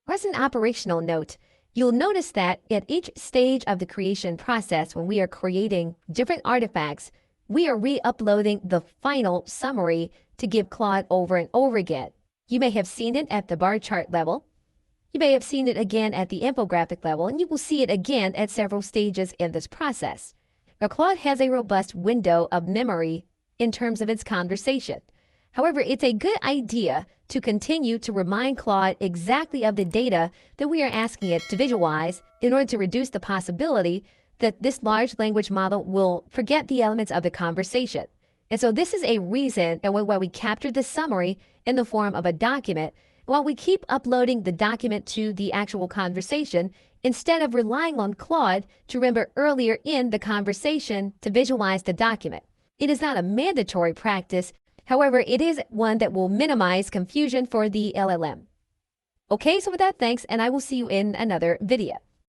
As an operational note, you'll notice that at each stage of the creation process, when we are creating different artifacts, we are re-uploading the final summary to give Claude over and over again. You may have seen it at the bar chart level. You may have seen it again at the infographic level, and you will see it again at several stages in this process. Now, Claude has a robust window of memory in terms of its conversation. However, it's a good idea to continue to remind Claude exactly of the data that we are asking it to visualize in order to reduce the possibility that this large language model will forget the elements of the conversation. And so this is a reason why we captured the summary in the form of a document while we keep uploading the document to the actual conversation instead of relying on Claude to remember earlier in the conversation to visualize the document. It is not a mandatory practice. However, it is one that will minimize confusion for the LLM. Okay, so with that, thanks, and I will see you in another video.